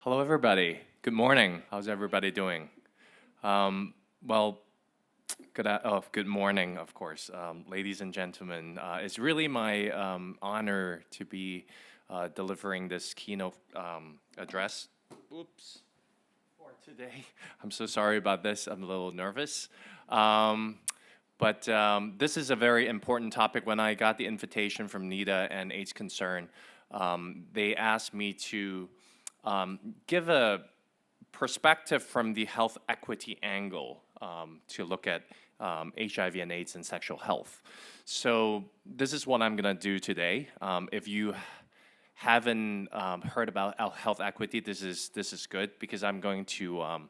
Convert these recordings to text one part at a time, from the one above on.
Hello, everybody. Good morning. How's everybody doing? Well, good morning, of course, ladies and gentlemen. It's really my honor to be delivering this keynote address. Oops. For today, I'm so sorry about this. I'm a little nervous. But this is a very important topic. When I got the invitation from NIDA and AIDS Concern, they asked me to give a perspective from the health equity angle to look at HIV and AIDS and sexual health. So this is what I'm going to do today. If you haven't heard about health equity, this is good because I'm going to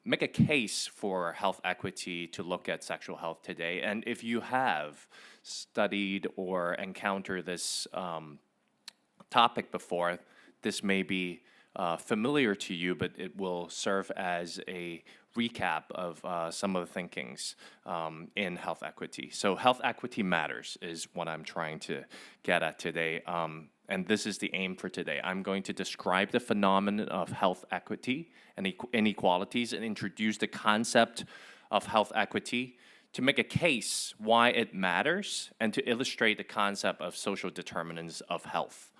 make a case for health equity to look at sexual health today. And if you have studied or encountered this topic before, this may be familiar to you, but it will serve as a recap of some of the thinkings in health equity. So health equity matters is what I'm trying to get at today. And this is the aim for today. I'm going to describe the phenomenon of health equity and inequalities and introduce the concept of health equity to make a case why it matters and to illustrate the concept of social determinants of health.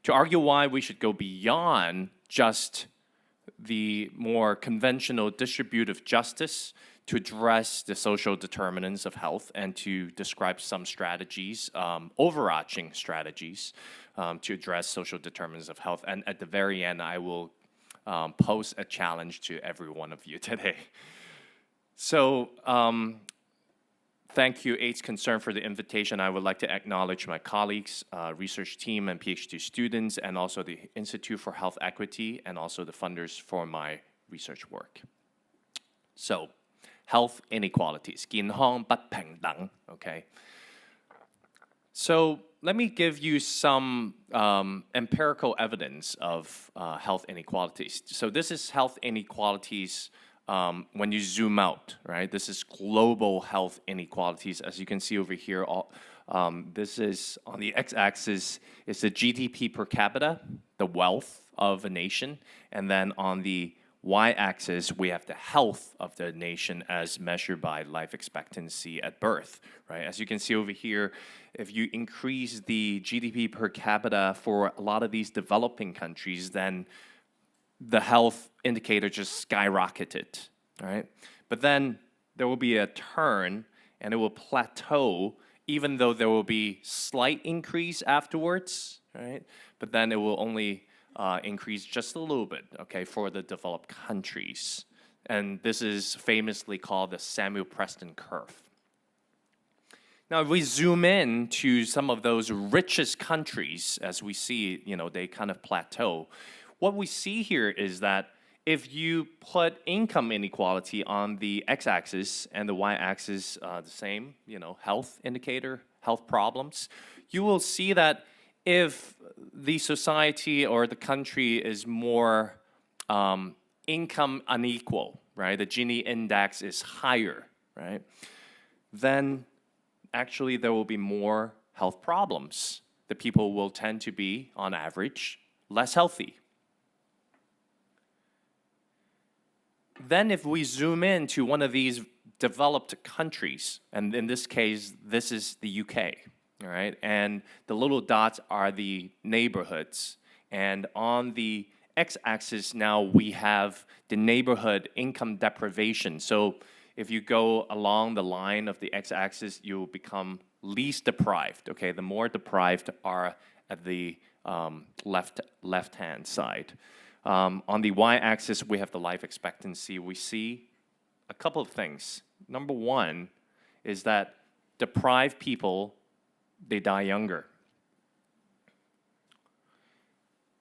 To argue why we should go beyond just the more conventional distributive justice to address the social determinants of health and to describe some strategies, overarching strategies to address social determinants of health. And at the very end, I will pose a challenge to every one of you today. So, thank you, AIDS Concern, for the invitation. I would like to acknowledge my colleagues, research team, and PhD students, and also the Institute for Health Equity, and also the funders for my research work. So, health inequalities, 健康不平等, okay? So, let me give you some empirical evidence of health inequalities. So, this is health inequalities when you zoom out, right? This is global health inequalities. As you can see over here, this is on the x-axis is the GDP per capita, the wealth of a nation, and then on the y-axis we have the health of the nation as measured by life expectancy at birth, right? As you can see over here, if you increase the GDP per capita for a lot of these developing countries, then the health indicator just skyrocketed, right? But then there will be a turn and it will plateau, even though there will be slight increase afterwards, right? But then it will only increase just a little bit, okay, for the developed countries. And this is famously called the Samuel Preston curve. Now, if we zoom in to some of those richest countries, as we see, they kind of plateau. What we see here is that if you put income inequality on the x-axis and the y-axis the same, health indicator, health problems, you will see that if the society or the country is more income unequal, right, the Gini index is higher, right, then actually there will be more health problems. The people will tend to be, on average, less healthy. Then if we zoom in to one of these developed countries, and in this case, this is the UK, all right? And the little dots are the neighborhoods. And on the x-axis now, we have the neighborhood income deprivation. So if you go along the line of the x-axis, you will become least deprived, okay? The more deprived are at the left-hand side. On the y-axis, we have the life expectancy. We see a couple of things. Number one is that deprived people, they die younger.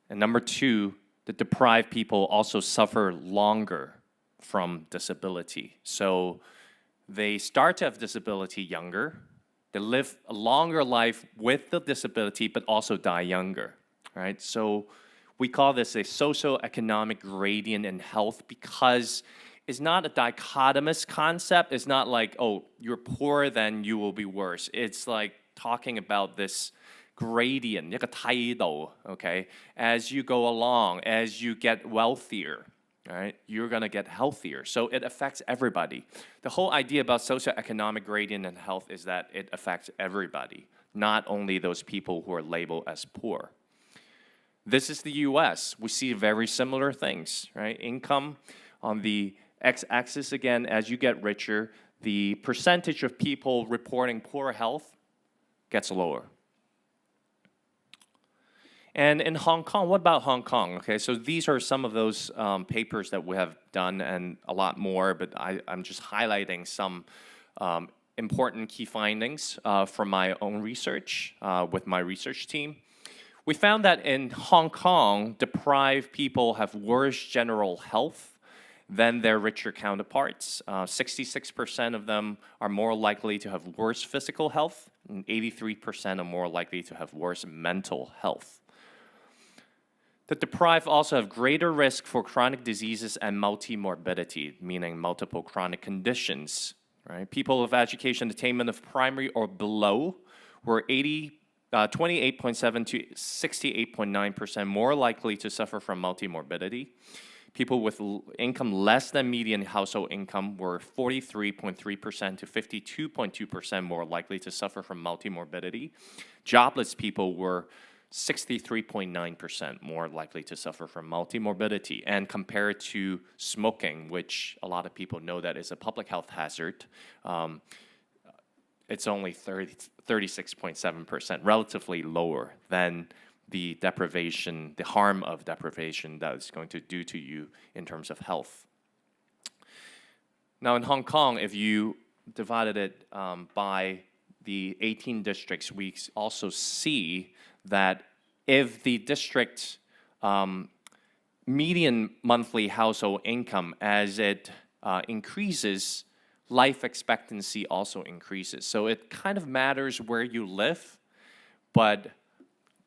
And number two, the deprived people also suffer longer from disability. So they start to have disability younger. They live a longer life with the disability, but also die younger, right? So we call this a socioeconomic gradient in health because it's not a dichotomous concept. It's not like, oh, you're poor, then you will be worse. It's like talking about this gradient 一個梯度 okay as you go along as you get wealthier right you're going to get healthier so it affects everybody the whole idea about socioeconomic gradient and health is that it affects everybody not only those people who are labeled as poor this is the US we see very similar things right income on the x-axis again as you get richer the percentage of people reporting poor health gets lower. And in Hong Kong, what about Hong Kong? Okay, so these are some of those papers that we have done and a lot more, but I'm just highlighting some important key findings from my own research with my research team. We found that in Hong Kong, deprived people have worse general health than their richer counterparts. 66% of them are more likely to have worse physical health, and 83% are more likely to have worse mental health. The deprived also have greater risk for chronic diseases and multi-morbidity, meaning multiple chronic conditions. Right? People of education attainment of primary or below were 28.7 to 68.9% more likely to suffer from multi-morbidity. People with income less than median household income were 43.3% to 52.2% more likely to suffer from multi-morbidity. Jobless people were 63.9% more likely to suffer from multi-morbidity. And compared to smoking, which a lot of people know that is a public health hazard, it's only 36.7%, relatively lower than the deprivation, the harm of deprivation that it's going to do to you in terms of health. Now in Hong Kong, if you divided it by the 18 districts, we also see that if the district median monthly household income as it increases, life expectancy also increases. So it kind of matters where you live, but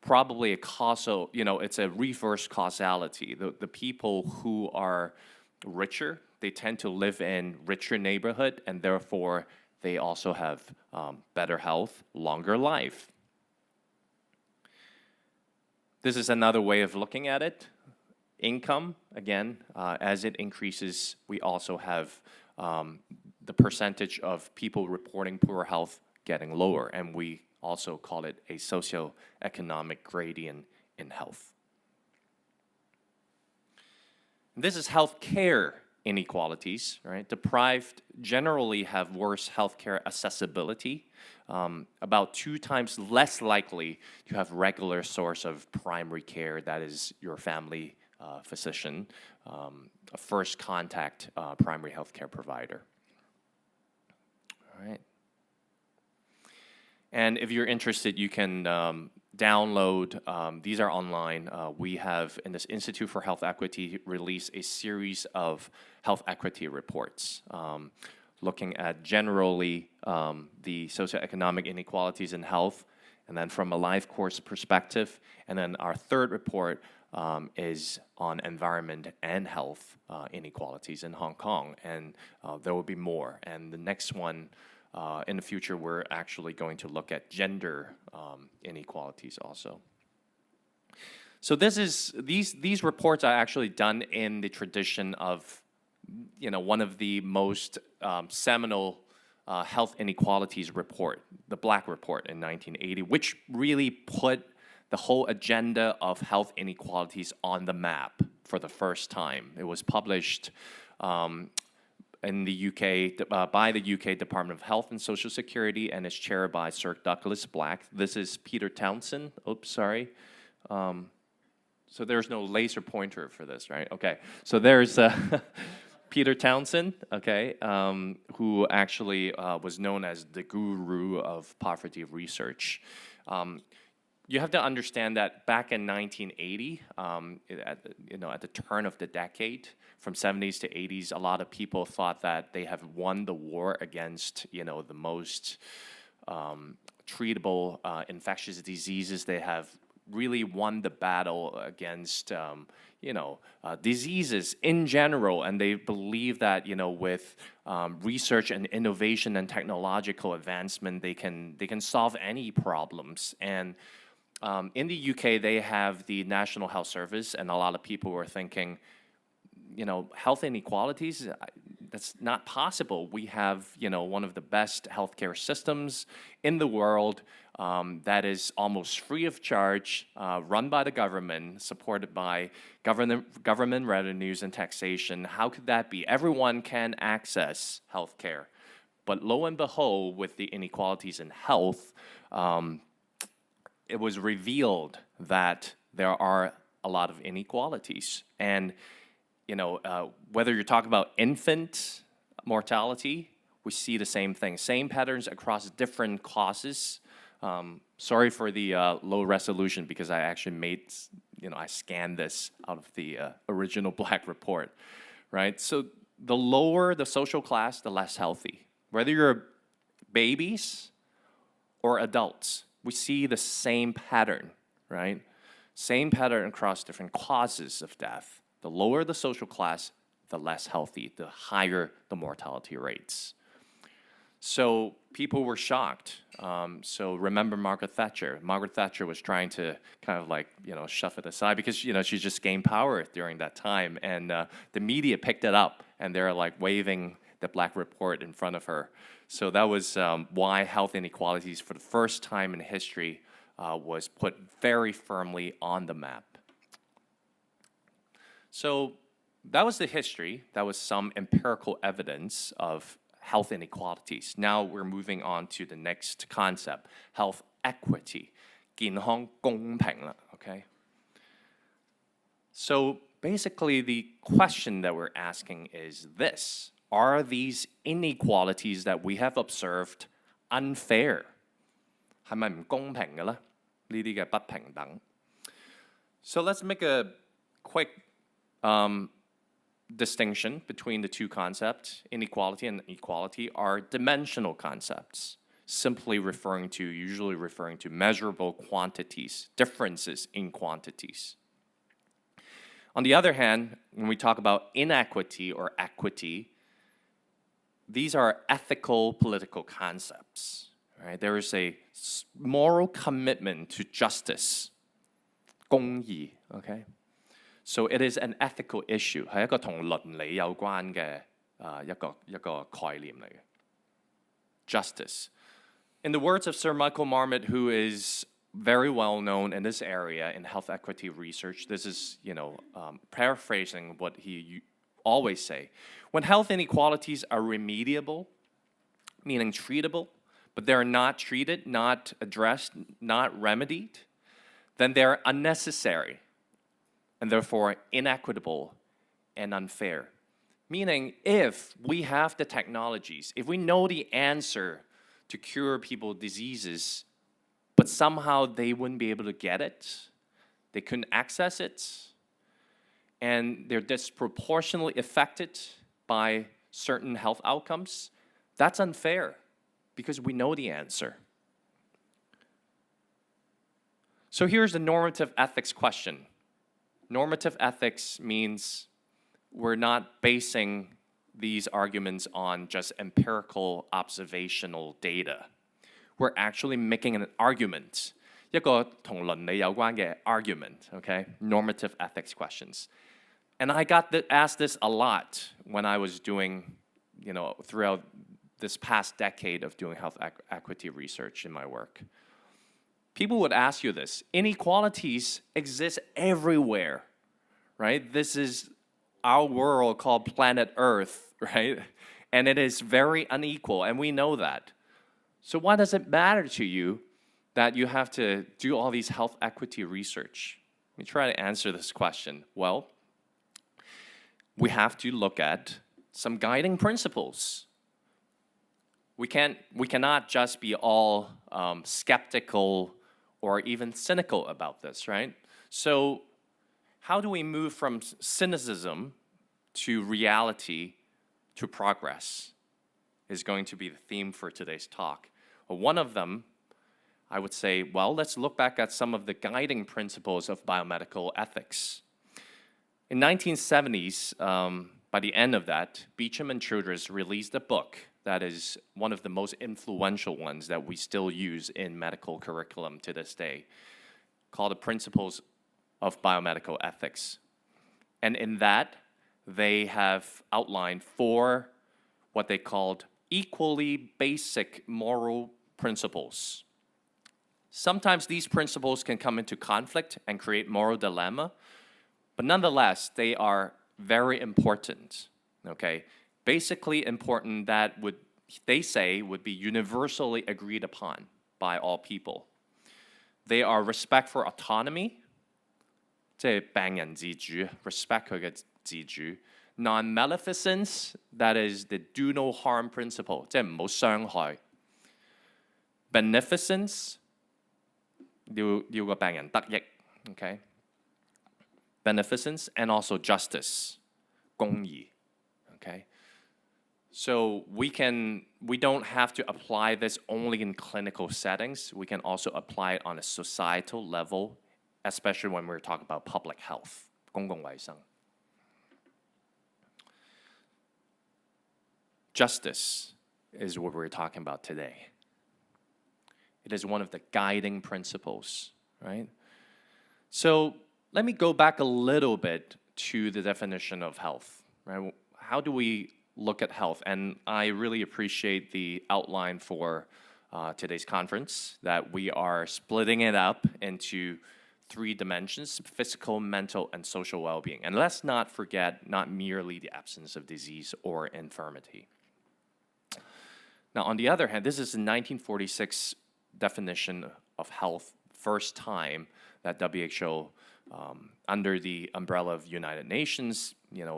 probably a causal, it's a reverse causality. The people who are richer, they tend to live in richer neighborhood, and therefore they also have better health, longer life. This is another way of looking at it. Income, again, as it increases, we also have the percentage of people reporting poor health getting lower, and we also call it a socioeconomic gradient in health. This is healthcare inequalities, right? Deprived generally have worse healthcare accessibility, about 2 times less likely to have regular source of primary care, that is your family physician, a first contact primary healthcare provider. All right. And if you're interested, you can download, these are online. We have, in this Institute for Health Equity, released a series of health equity reports looking at generally the socioeconomic inequalities in health, and then from a life course perspective. And then our third report is on environment and health inequalities in Hong Kong, and there will be more. And the next one, in the future, we're actually going to look at gender inequalities also. So these reports are actually done in the tradition of, one of the most seminal health inequalities report, the Black Report in 1980, which really put the whole agenda of health inequalities on the map for the first time. It was published in the UK by the UK Department of Health and Social Security, and is chaired by Sir Douglas Black. This is Peter Townsend. Oops, sorry. So there's no laser pointer for this, right? Okay. So there's Peter Townsend, okay, who actually was known as the guru of poverty research. You have to understand that back in 1980, at the turn of the decade, from 70s to 80s, a lot of people thought that they have won the war against, the most treatable infectious diseases. They have really won the battle against, diseases in general, and they believe that, with research and innovation and technological advancement, they can solve any problems. And in the UK, they have the National Health Service, and a lot of people were thinking, health inequalities, that's not possible. We have, one of the best healthcare systems in the world that is almost free of charge, run by the government, supported by government revenues and taxation. How could that be? Everyone can access healthcare. But lo and behold, with the inequalities in health, it was revealed that there are a lot of inequalities. And, whether you're talking about infant mortality, we see the same thing, same patterns across different causes. Sorry for the low resolution because I actually I scanned this out of the original Black report, right? So the lower the social class, the less healthy. Whether you're babies or adults, we see the same pattern, right? Same pattern across different causes of death. The lower the social class, the less healthy, the higher the mortality rates. So people were shocked. So remember Margaret Thatcher. Margaret Thatcher was trying to kind of shove it aside because, she just gained power during that time. And the media picked it up and they're waving the Black report in front of her. So that was why health inequalities for the first time in history was put very firmly on the map. So that was the history. That was some empirical evidence of health inequalities. Now we're moving on to the next concept, health equity. 健康公平啦, okay? So basically the question that we're asking is this. Are these inequalities that we have observed unfair? 係咪唔公平嘅呢？呢啲嘅不平等。So let's make a quick distinction between the two concepts. Inequality and equality are dimensional concepts, usually referring to measurable quantities, differences in quantities. On the other hand, when we talk about inequity or equity, these are ethical political concepts. Right? There is a moral commitment to justice, 公義, okay? So it is an ethical issue, 係一個同倫理有關嘅一個概念嚟嘅。Justice. In the words of Sir Michael Marmot, who is very well known in this area in health equity research, this is, paraphrasing what he always say. When health inequalities are remediable, meaning treatable, but they're not treated, not addressed, not remedied, then they're unnecessary and therefore inequitable and unfair. Meaning, if we have the technologies, if we know the answer to cure people's diseases, but somehow they wouldn't be able to get it, they couldn't access it, and they're disproportionately affected by certain health outcomes, that's unfair because we know the answer. So here's the normative ethics question. Normative ethics means we're not basing these arguments on just empirical observational data. We're actually making an argument, 一個同倫理有關嘅 argument, okay? Normative ethics questions. And I got asked this a lot when I was doing, throughout this past decade of doing health equity research in my work. People would ask you this. Inequalities exist everywhere, right? This is our world called planet Earth, right? And it is very unequal, and we know that. So why does it matter to you that you have to do all these health equity research? Let me try to answer this question. Well, we have to look at some guiding principles. We cannot just be all skeptical or even cynical about this, right? So how do we move from cynicism to reality to progress is going to be the theme for today's talk. Well, one of them, I would say, well, let's look back at some of the guiding principles of biomedical ethics. In 1970s, by the end of that, Beecham and Childress released a book that is one of the most influential ones that we still use in medical curriculum to this day. called the Principles of Biomedical Ethics. And in that, they have outlined 4 what they called equally basic moral principles. Sometimes these principles can come into conflict and create moral dilemma, but nonetheless, they are very important, okay? Basically important that they say would be universally agreed upon by all people. They are respect for autonomy, 即係病人自主 respect 佢嘅自主 non-maleficence, that is the do no harm principle, 即係唔好傷害 beneficence, 要個病人得益 okay? Beneficence and also justice, 公義 okay? So we don't have to apply this only in clinical settings. We can also apply it on a societal level, especially when we're talking about public health, 公共衛生. Justice is what we're talking about today. It is one of the guiding principles, right? So let me go back a little bit to the definition of health, right? How do we look at health? And I really appreciate the outline for today's conference, that we are splitting it up into 3 dimensions: physical, mental, and social well-being. And let's not forget, not merely the absence of disease or infirmity. Now, on the other hand, this is a 1946 definition of health, first time that WHO, under the umbrella of United Nations,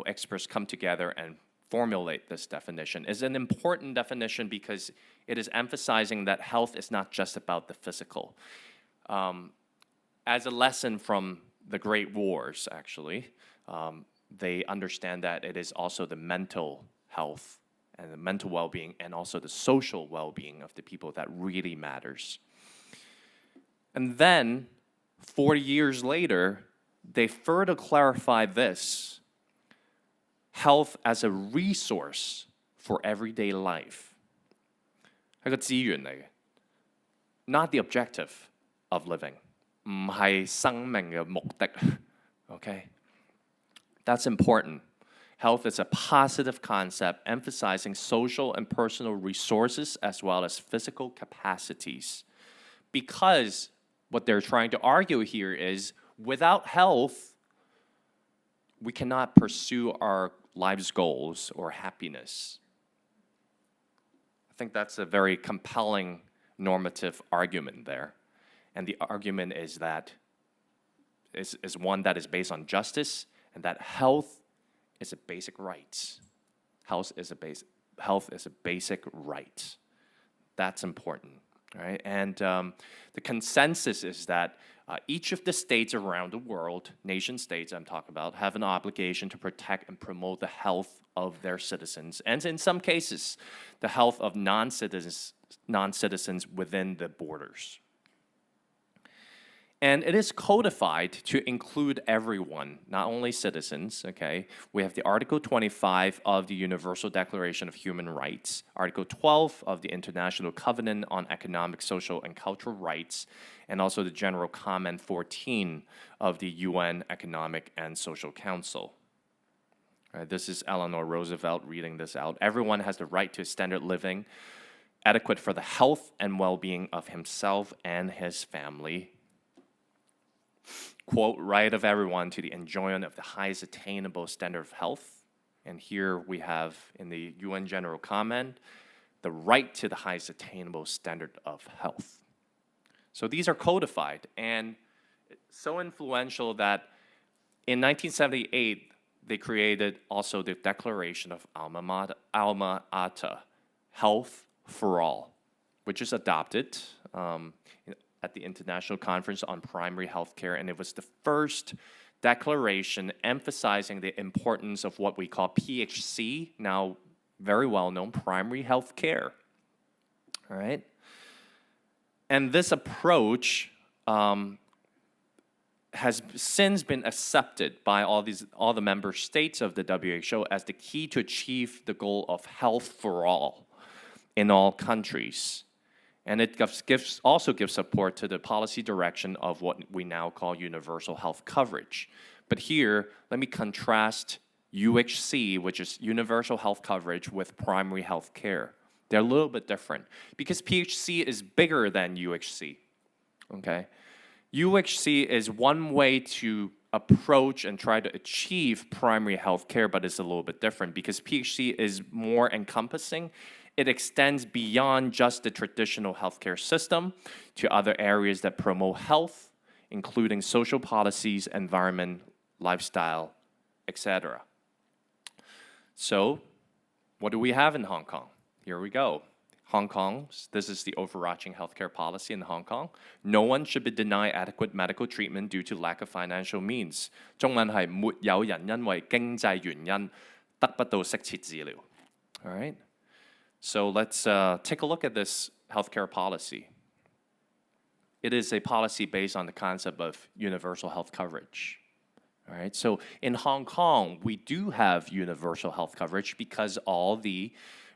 experts come together and formulate this definition. It's an important definition because it is emphasizing that health is not just about the physical. As a lesson from the Great Wars, actually, they understand that it is also the mental health and the mental well-being and also the social well-being of the people that really matters. And then, 40 years later, they further clarify this: health as a resource for everyday life. 係個資源嚟嘅 not the objective of living. 唔係生命嘅目的 okay? That's important. Health is a positive concept emphasizing social and personal resources as well as physical capacities. Because what they're trying to argue here is without health, we cannot pursue our life's goals or happiness. I think that's a very compelling normative argument there. And the argument is that is one that is based on justice and that health is a basic right. Health is a basic right. That's important, right? And the consensus is that each of the states around the world, nation states I'm talking about, have an obligation to protect and promote the health of their citizens, and in some cases, the health of non-citizens within the borders. And it is codified to include everyone, not only citizens, okay? We have the Article 25 of the Universal Declaration of Human Rights, Article 12 of the International Covenant on Economic, Social, and Cultural Rights, and also the General Comment 14 of the UN Economic and Social Council. Right, this is Eleanor Roosevelt reading this out. Everyone has the right to a standard living adequate for the health and well-being of himself and his family. Quote, right of everyone to the enjoyment of the highest attainable standard of health. And here we have in the UN General Comment, the right to the highest attainable standard of health. So these are codified and so influential that in 1978, they created also the Declaration of Alma Ata, Health for All, which is adopted at the International Conference on Primary Healthcare, and it was the first declaration emphasizing the importance of what we call PHC, now very well known, primary health care. All right? And this approach has since been accepted by all the member states of the WHO as the key to achieve the goal of health for all in all countries. And it also gives support to the policy direction of what we now call universal health coverage. But here, let me contrast UHC, which is universal health coverage, with primary health care. They're a little bit different because PHC is bigger than UHC, okay? UHC is one way to approach and try to achieve primary health care, but it's a little bit different because PHC is more encompassing. It extends beyond just the traditional healthcare system to other areas that promote health, including social policies, environment, lifestyle, etc. So, what do we have in Hong Kong? Here we go. Hong Kong, this is the overarching healthcare policy in Hong Kong. No one should be denied adequate medical treatment due to lack of financial means. 中文係沒有人因為經濟原因得不到適切治療. All right? So let's take a look at this healthcare policy. It is a policy based on the concept of universal health coverage. All right, so in Hong Kong, we do have universal health coverage because all the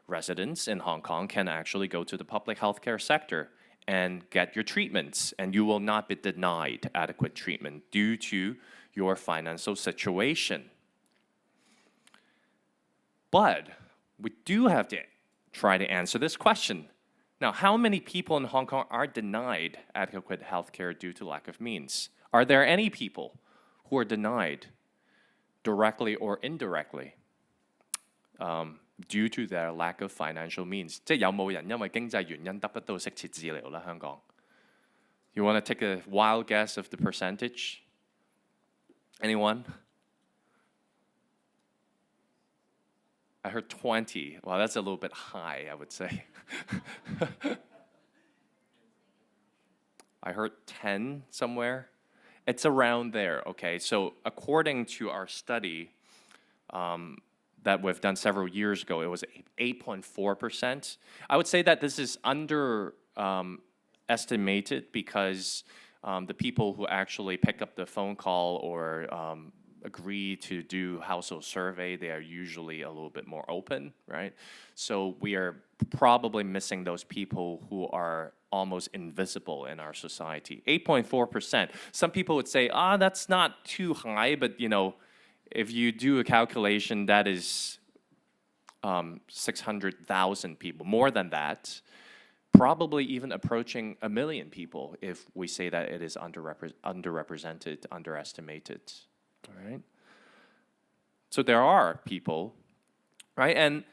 residents in Hong Kong can actually go to the public healthcare sector and get your treatments, and you will not be denied adequate treatment due to your financial situation. But we do have to try to answer this question. Now, how many people in Hong Kong are denied adequate health care due to lack of means? Are there any people who are denied directly or indirectly due to their lack of financial means? 即係有冇人因為經濟原因得不到適切治療啦？香港 You want to take a wild guess of the percentage? Anyone? I heard 20. Well, that's a little bit high, I would say. I heard 10 somewhere. It's around there, okay? So according to our study that we've done several years ago, it was 8.4%. I would say that this is estimated because the people who actually pick up the phone call or agree to do household survey, they are usually a little bit more open, right? So we are probably missing those people who are almost invisible in our society. 8.4%. Some people would say, that's not too high, but you know, if you do a calculation, that is 600,000 people, more than that, probably even approaching 1 million people if we say that it is underrepresented, underestimated. All right. So there are people, right? And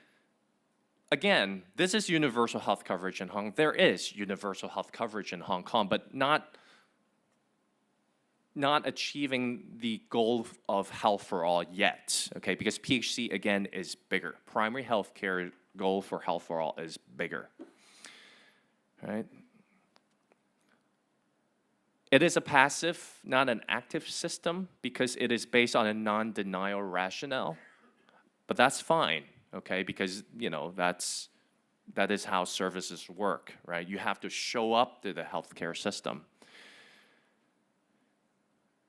again, this is universal health coverage in Hong Kong. There is universal health coverage in Hong Kong, but not achieving the goal of health for all yet, okay? Because PHC, again, is bigger. Primary health care goal for health for all is bigger, right? It is a passive, not an active system because it is based on a non-denial rationale. But that's fine, okay? Because, you know, that is how services work, right? You have to show up to the healthcare system.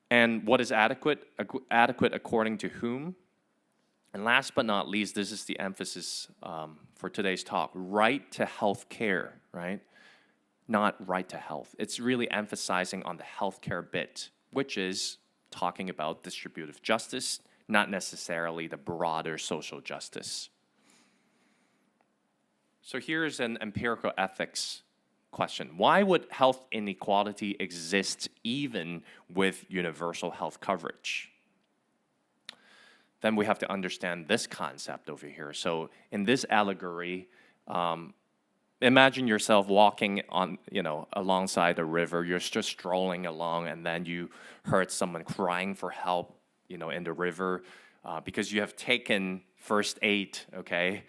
And what is adequate? Adequate according to whom? And last but not least, this is the emphasis for today's talk, right to health care, right? Not right to health. It's really emphasizing on the healthcare bit, which is talking about distributive justice, not necessarily the broader social justice. So here's an empirical ethics question. Why would health inequality exist even with universal health coverage? Then we have to understand this concept over here. So in this allegory, imagine yourself walking on, alongside a river. You're just strolling along, and then you heard someone crying for help, in the river, because you have taken first aid, okay,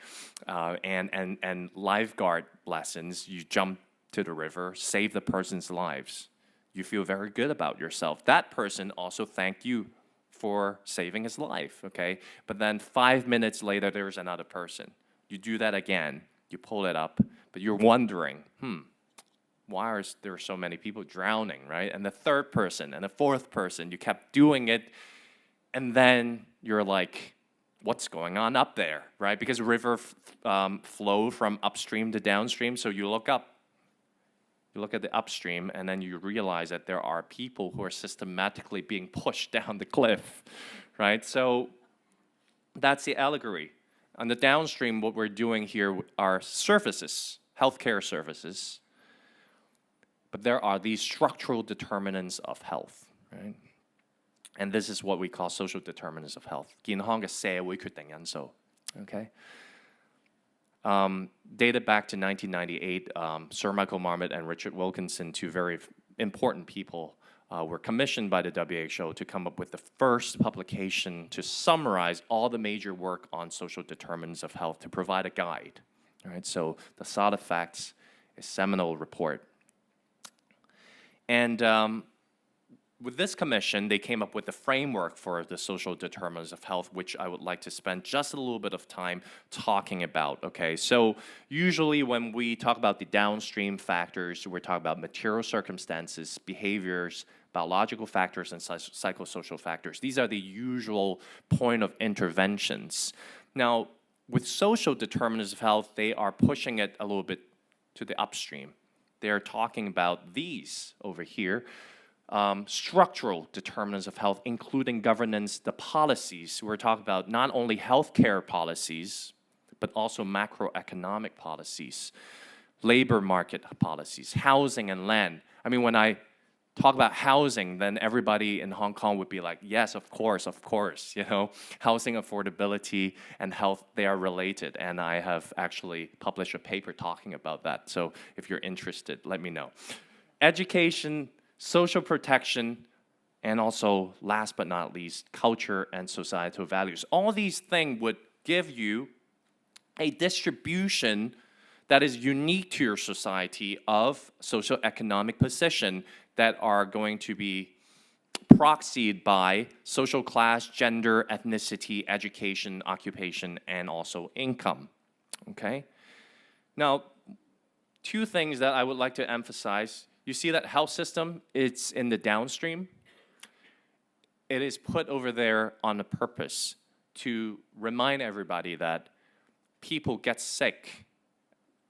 and lifeguard lessons. You jump to the river, save the person's lives. You feel very good about yourself. That person also thanked you for saving his life, okay? But then 5 minutes later, there's another person. You do that again. You pull it up, but you're wondering, why are there so many people drowning, right? And the third person and the fourth person, you kept doing it, and then you're like, what's going on up there, right? Because river flow from upstream to downstream, so you look up, You look at the upstream, and then you realize that there are people who are systematically being pushed down the cliff, right? So that's the allegory. On the downstream, what we're doing here are services, healthcare services, but there are these structural determinants of health, right? And this is what we call social determinants of health. 健康嘅社會決定因素, okay? Dated back to 1998, Sir Michael Marmot and Richard Wilkinson, two very important people, were commissioned by the WHO to come up with the first publication to summarize all the major work on social determinants of health to provide a guide. All right, so the Side Effects, a seminal report. And with this commission, they came up with the framework for the social determinants of health, which I would like to spend just a little bit of time talking about, okay? So usually when we talk about the downstream factors, we're talking about material circumstances, behaviors, biological factors, and psychosocial factors. These are the usual point of interventions. Now, with social determinants of health, they are pushing it a little bit to the upstream. They are talking about these over here. Structural determinants of health, including governance, the policies. We're talking about not only healthcare policies, but also macroeconomic policies, labor market policies, housing and land. I mean, when I talk about housing, then everybody in Hong Kong would be like, yes, of course, you know, housing affordability and health, they are related. And I have actually published a paper talking about that. So if you're interested, let me know. Education, social protection, and also, last but not least, culture and societal values. All these things would give you a distribution that is unique to your society of socioeconomic position that are going to be proxied by social class, gender, ethnicity, education, occupation, and also income, okay? Now, two things that I would like to emphasize. You see that health system, it's in the downstream. It is put over there on a purpose to remind everybody that people get sick,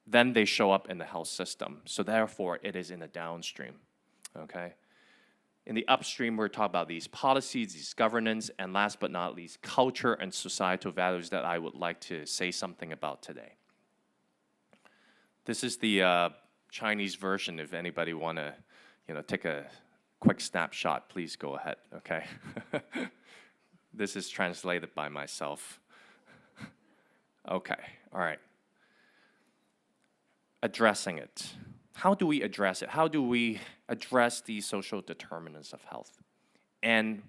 then they show up in the health system. So therefore, it is in the downstream, okay? In the upstream, we're talking about these policies, these governance, and last but not least, culture and societal values that I would like to say something about today. This is the Chinese version. If anybody want to, you know, take a quick snapshot, please go ahead, okay? This is translated by myself. Okay, all right. Addressing it. How do we address it? How do we address these social determinants of health? And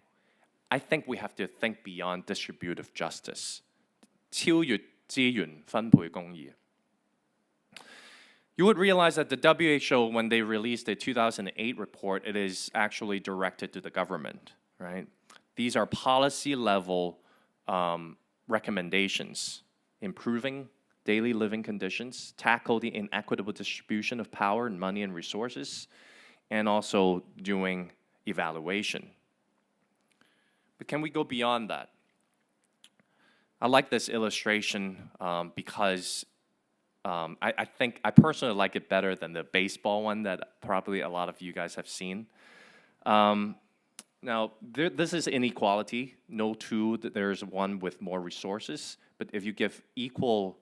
I think we have to think beyond distributive justice. 超越資源分配公義. You would realize that the WHO, when they released the 2008 report, it is actually directed to the government, right? These are policy-level recommendations, improving daily living conditions, tackle the inequitable distribution of power and money and resources, and also doing evaluation. But can we go beyond that? I like this illustration because I think I personally like it better than the baseball one that probably a lot of you guys have seen. Now, this is inequality. No two, there's one with more resources. But if you give equal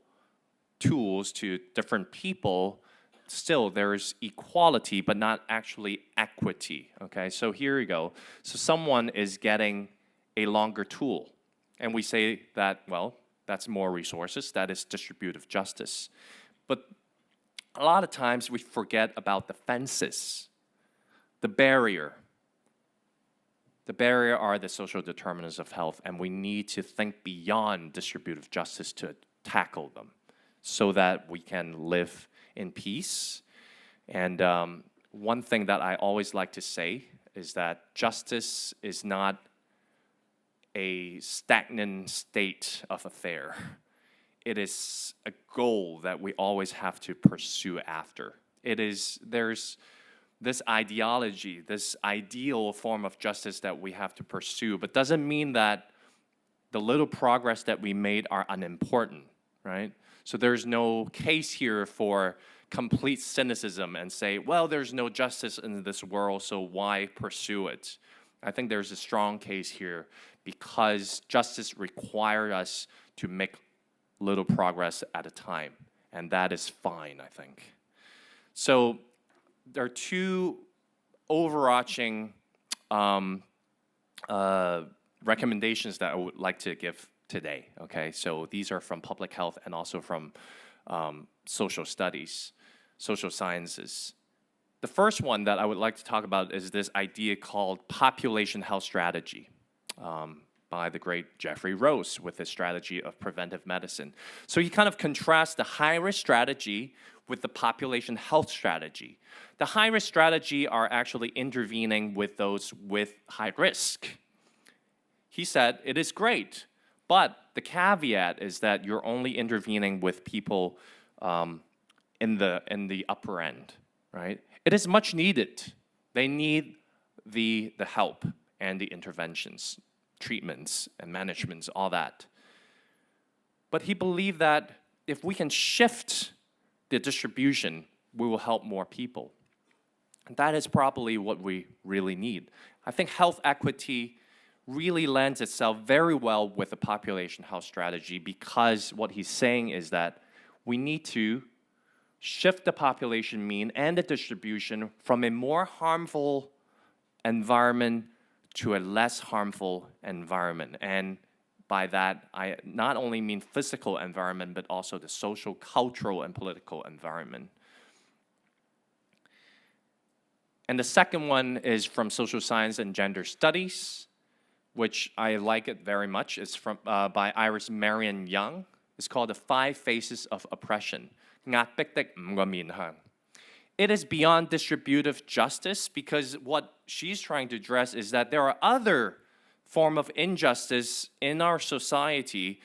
tools to different people, still there's equality, but not actually equity. Okay, so here you go. So someone is getting a longer tool. And we say that, well, that's more resources, that is distributive justice. But a lot of times we forget about the fences, the barrier. The barrier are the social determinants of health, and we need to think beyond distributive justice to tackle them so that we can live in peace. And one thing that I always like to say is that justice is not a stagnant state of affair. It is a goal that we always have to pursue after. There's this ideology, this ideal form of justice that we have to pursue, but doesn't mean that the little progress that we made are unimportant, right? So there's no case here for complete cynicism and say, well, there's no justice in this world, so why pursue it? I think there's a strong case here because justice requires us to make little progress at a time, and that is fine, I think. So there are two overarching recommendations that I would like to give today, okay? So these are from public health and also from social studies, social sciences. The first one that I would like to talk about is this idea called population health strategy by the great Jeffrey Rose with his strategy of preventive medicine. So he kind of contrasts the high-risk strategy with the population health strategy. The high-risk strategy are actually intervening with those with high risk. He said, it is great, but the caveat is that you're only intervening with people in the upper end, right? It is much needed. They need the help and the interventions, treatments and managements, all that. But he believed that if we can shift the distribution, we will help more people. And that is probably what we really need. I think health equity really lends itself very well with the population health strategy because what he's saying is that we need to shift the population mean and the distribution from a more harmful environment to a less harmful environment. And by that, I not only mean physical environment, but also the social, cultural, and political environment. And the second one is from social science and gender studies, which I like it very much. It's from by Iris Marion Young. It's called The 5 Faces of Oppression. 壓迫的5個面向. It is beyond distributive justice because what she's trying to address is that there are other forms of injustice in our society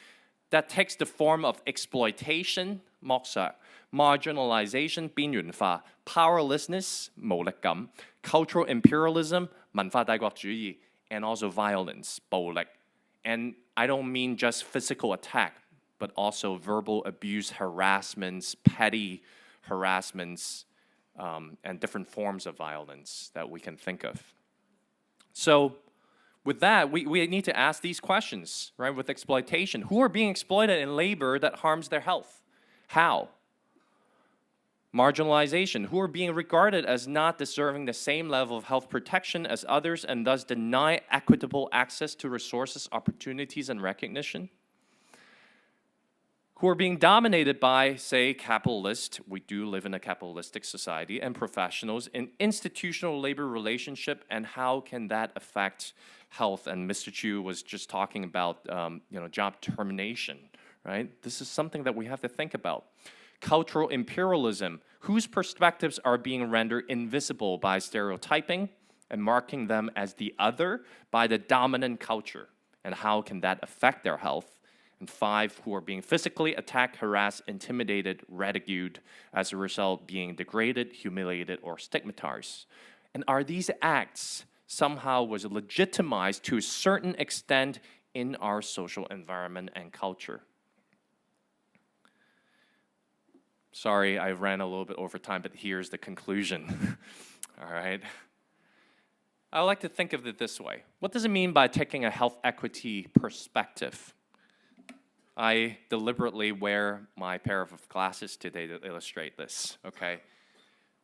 that takes the form of exploitation, 剝削, marginalization, 邊緣化, powerlessness, 無力感, cultural imperialism, 文化帝國主義, and also violence, 暴力. And I don't mean just physical attack, but also verbal abuse, harassments, petty harassments, and different forms of violence that we can think of. So with that, we need to ask these questions, right? With exploitation, who are being exploited in labor that harms their health? How? Marginalization, who are being regarded as not deserving the same level of health protection as others and thus deny equitable access to resources, opportunities, and recognition? Who are being dominated by, say, capitalists, we do live in a capitalistic society, and professionals in institutional labor relationship, and how can that affect health? And Mr. Chu was just talking about job termination, right? This is something that we have to think about. Cultural imperialism, whose perspectives are being rendered invisible by stereotyping and marking them as the other by the dominant culture, and how can that affect their health? And 5, who are being physically attacked, harassed, intimidated, ridiculed, as a result being degraded, humiliated, or stigmatized. And are these acts somehow was legitimized to a certain extent in our social environment and culture? Sorry, I ran a little bit over time, but here's the conclusion. All right. I like to think of it this way. What does it mean by taking a health equity perspective? I deliberately wear my pair of glasses today to illustrate this, okay?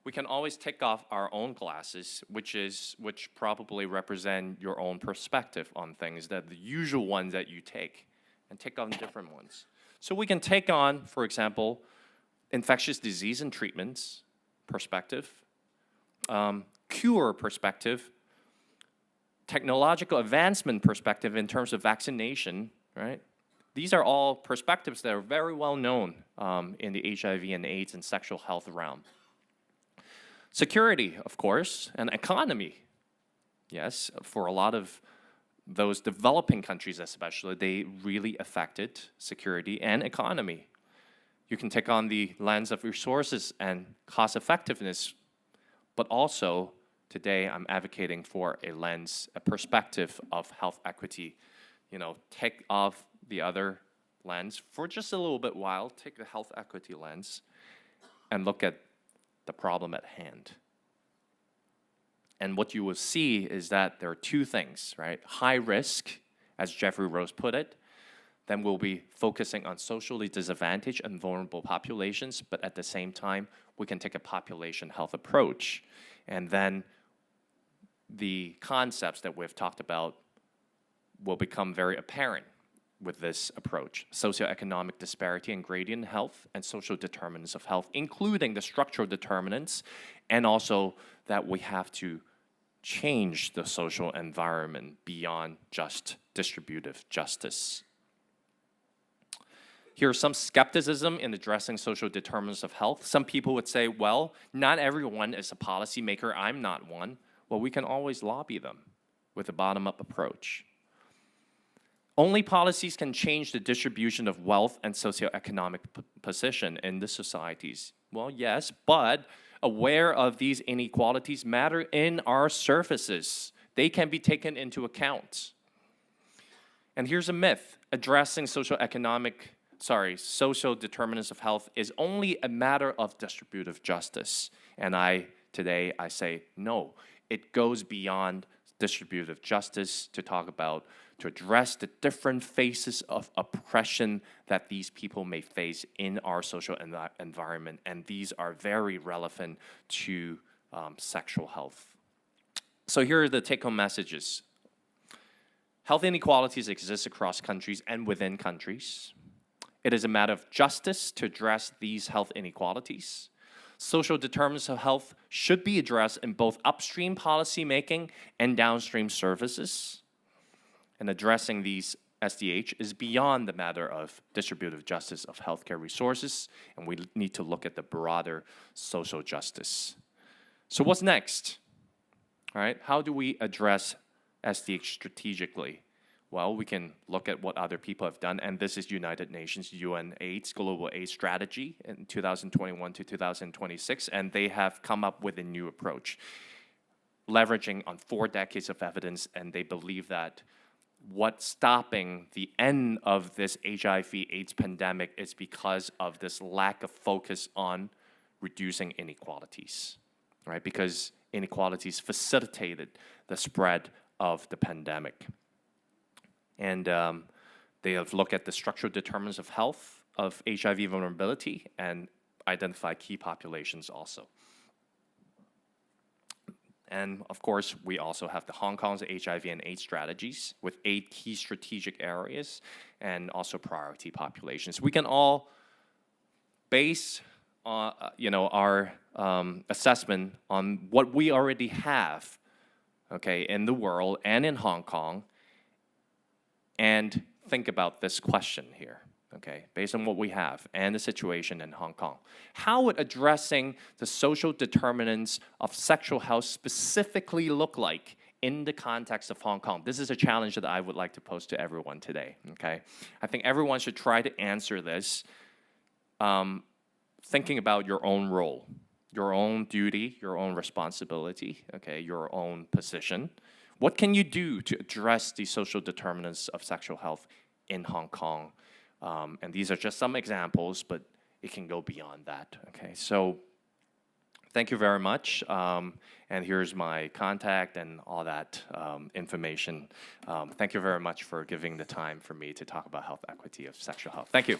We can always take off our own glasses, which probably represent your own perspective on things, that the usual ones that you take, and take on different ones. So we can take on, for example, infectious disease and treatments perspective, cure perspective, technological advancement perspective in terms of vaccination, right? These are all perspectives that are very well known in the HIV and AIDS and sexual health realm. Security, of course, and economy. Yes, for a lot of those developing countries especially, they really affected security and economy. You can take on the lens of resources and cost effectiveness, but also today I'm advocating for a lens, a perspective of health equity. Take off the other lens for just a little bit while, take the health equity lens and look at the problem at hand. And what you will see is that there are two things, right? High risk, as Jeffrey Rose put it, then we'll be focusing on socially disadvantaged and vulnerable populations, but at the same time, we can take a population health approach. And then the concepts that we've talked about will become very apparent with this approach. Socioeconomic disparity and gradient health and social determinants of health, including the structural determinants, and also that we have to change the social environment beyond just distributive justice. Here's some skepticism in addressing social determinants of health. Some people would say, well, not everyone is a policymaker. I'm not one. Well, we can always lobby them with a bottom-up approach. Only policies can change the distribution of wealth and socioeconomic position in the societies. Well, yes, but aware of these inequalities matter in our services. They can be taken into account. And here's a myth. Addressing social determinants of health is only a matter of distributive justice. And today I say no. It goes beyond distributive justice to address the different phases of oppression that these people may face in our social environment, and these are very relevant to sexual health. So here are the take-home messages. Health inequalities exist across countries and within countries. It is a matter of justice to address these health inequalities. Social determinants of health should be addressed in both upstream policymaking and downstream services. And addressing these SDH is beyond the matter of distributive justice of healthcare resources, and we need to look at the broader social justice. So what's next? All right, how do we address SDH strategically? Well, we can look at what other people have done, and this is United Nations UN AIDS, Global AIDS Strategy in 2021 to 2026, and they have come up with a new approach, leveraging on 4 decades of evidence, and they believe that what's stopping the end of this HIV/AIDS pandemic is because of this lack of focus on reducing inequalities, right? Because inequalities facilitated the spread of the pandemic. And they have looked at the structural determinants of health, of HIV vulnerability, and identify key populations also. And of course, we also have the Hong Kong's HIV and AIDS strategies with 8 key strategic areas and also priority populations. We can all base our assessment on what we already have, okay, in the world and in Hong Kong, and think about this question here, okay, based on what we have and the situation in Hong Kong. How would addressing the social determinants of sexual health specifically look like in the context of Hong Kong? This is a challenge that I would like to pose to everyone today, okay? I think everyone should try to answer this thinking about your own role, your own duty, your own responsibility, okay, your own position. What can you do to address the social determinants of sexual health in Hong Kong? And these are just some examples, but it can go beyond that, okay? So thank you very much. And here's my contact and all that information. Thank you very much for giving the time for me to talk about health equity of sexual health. Thank you.